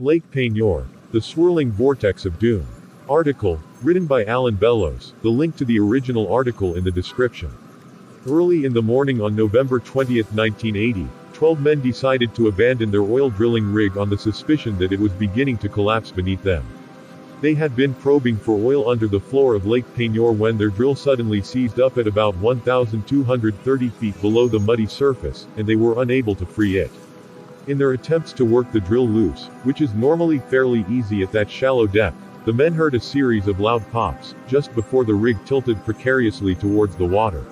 Lake Peigneur, the swirling vortex of doom. Article, written by Alan Bellows, the link to the original article in the description. Early in the morning on November 20, 1980, 12 men decided to abandon their oil drilling rig on the suspicion that it was beginning to collapse beneath them. They had been probing for oil under the floor of Lake Peigneur when their drill suddenly seized up at about 1,230 feet below the muddy surface, and they were unable to free it. In their attempts to work the drill loose, which is normally fairly easy at that shallow depth, the men heard a series of loud pops, just before the rig tilted precariously towards the water.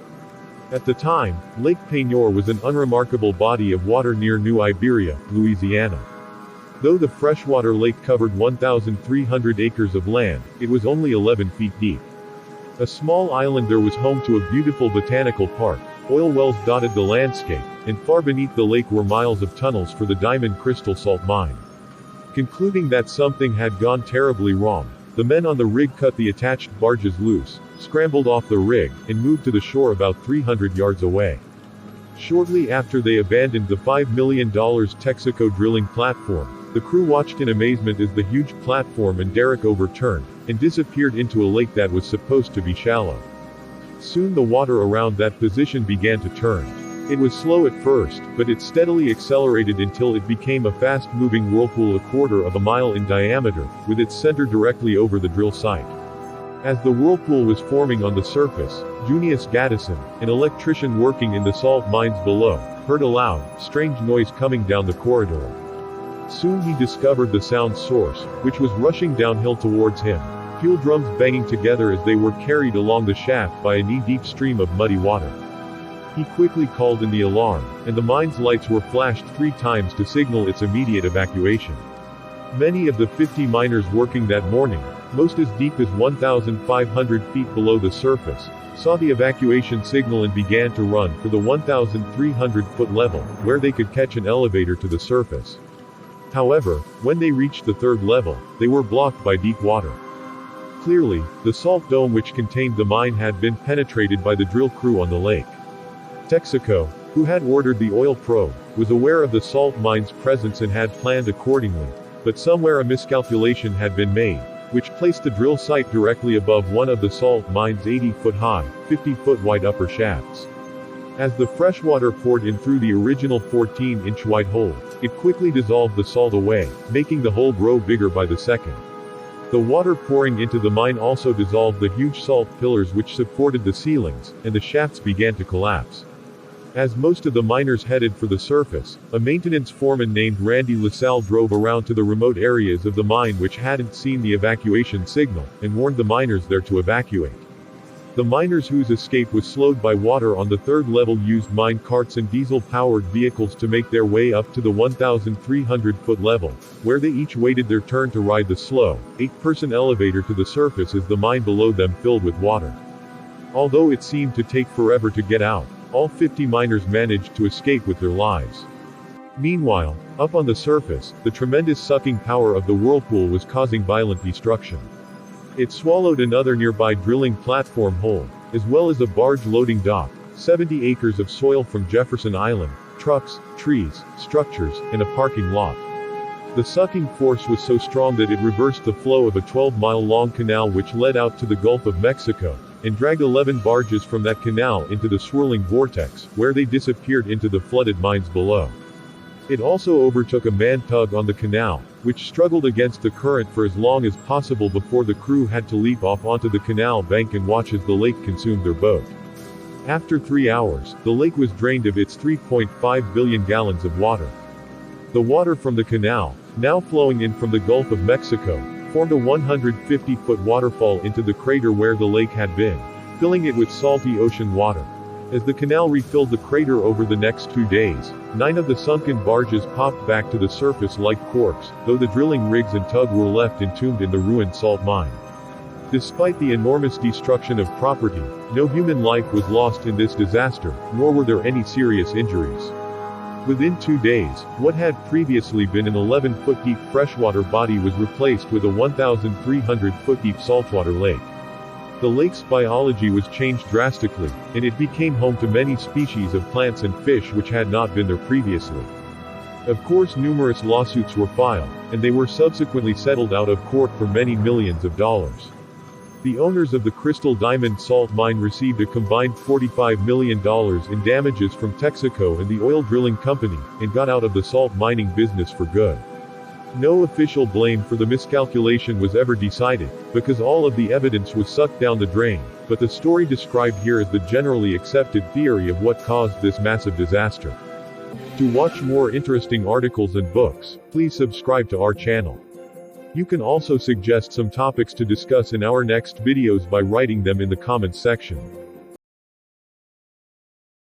At the time, Lake Peigneur was an unremarkable body of water near New Iberia, Louisiana. Though the freshwater lake covered 1,300 acres of land, it was only 11 feet deep. A small island there was home to a beautiful botanical park, oil wells dotted the landscape, and far beneath the lake were miles of tunnels for the diamond crystal salt mine. Concluding that something had gone terribly wrong, the men on the rig cut the attached barges loose, scrambled off the rig, and moved to the shore about 300 yards away. Shortly after they abandoned the $5 million Texaco drilling platform, the crew watched in amazement as the huge platform and derrick overturned, and disappeared into a lake that was supposed to be shallow. Soon the water around that position began to turn. It was slow at first, but it steadily accelerated until it became a fast-moving whirlpool a quarter of a mile in diameter, with its center directly over the drill site. As the whirlpool was forming on the surface, Junius Gaddison, an electrician working in the salt mines below, heard a loud, strange noise coming down the corridor. Soon he discovered the sound source, which was rushing downhill towards him, fuel drums banging together as they were carried along the shaft by a knee-deep stream of muddy water. He quickly called in the alarm, and the mine's lights were flashed 3 times to signal its immediate evacuation. Many of the 50 miners working that morning, most as deep as 1,500 feet below the surface, saw the evacuation signal and began to run for the 1,300-foot level, where they could catch an elevator to the surface. However, when they reached the 3rd level, they were blocked by deep water. Clearly, the salt dome which contained the mine had been penetrated by the drill crew on the lake. Texaco, who had ordered the oil probe, was aware of the salt mine's presence and had planned accordingly, but somewhere a miscalculation had been made, which placed the drill site directly above one of the salt mine's 80-foot-high, 50-foot-wide upper shafts. As the fresh water poured in through the original 14-inch-wide hole, it quickly dissolved the salt away, making the hole grow bigger by the second. The water pouring into the mine also dissolved the huge salt pillars which supported the ceilings, and the shafts began to collapse. As most of the miners headed for the surface, a maintenance foreman named Randy LaSalle drove around to the remote areas of the mine which hadn't seen the evacuation signal, and warned the miners there to evacuate. The miners whose escape was slowed by water on the 3rd level used mine carts and diesel-powered vehicles to make their way up to the 1,300-foot level, where they each waited their turn to ride the slow, 8-person elevator to the surface as the mine below them filled with water. Although it seemed to take forever to get out, all 50 miners managed to escape with their lives. Meanwhile, up on the surface, the tremendous sucking power of the whirlpool was causing violent destruction. It swallowed another nearby drilling platform hole, as well as a barge loading dock, 70 acres of soil from Jefferson Island, trucks, trees, structures, and a parking lot. The sucking force was so strong that it reversed the flow of a 12-mile-long canal which led out to the Gulf of Mexico, and dragged 11 barges from that canal into the swirling vortex, where they disappeared into the flooded mines below. It also overtook a manned tug on the canal, which struggled against the current for as long as possible before the crew had to leap off onto the canal bank and watch as the lake consumed their boat. After 3 hours, the lake was drained of its 3.5 billion gallons of water. The water from the canal, now flowing in from the Gulf of Mexico, formed a 150-foot waterfall into the crater where the lake had been, filling it with salty ocean water. As the canal refilled the crater over the next 2 days, 9 of the sunken barges popped back to the surface like corks, though the drilling rigs and tug were left entombed in the ruined salt mine. Despite the enormous destruction of property, no human life was lost in this disaster, nor were there any serious injuries. Within 2 days, what had previously been an 11-foot-deep freshwater body was replaced with a 1,300-foot-deep saltwater lake. The lake's biology was changed drastically, and it became home to many species of plants and fish which had not been there previously. Of course, numerous lawsuits were filed, and they were subsequently settled out of court for many millions of dollars. The owners of the Crystal Diamond Salt Mine received a combined $45 million in damages from Texaco and the oil drilling company, and got out of the salt mining business for good. No official blame for the miscalculation was ever decided, because all of the evidence was sucked down the drain, but the story described here is the generally accepted theory of what caused this massive disaster. To watch more interesting articles and books, please subscribe to our channel. You can also suggest some topics to discuss in our next videos by writing them in the comments section.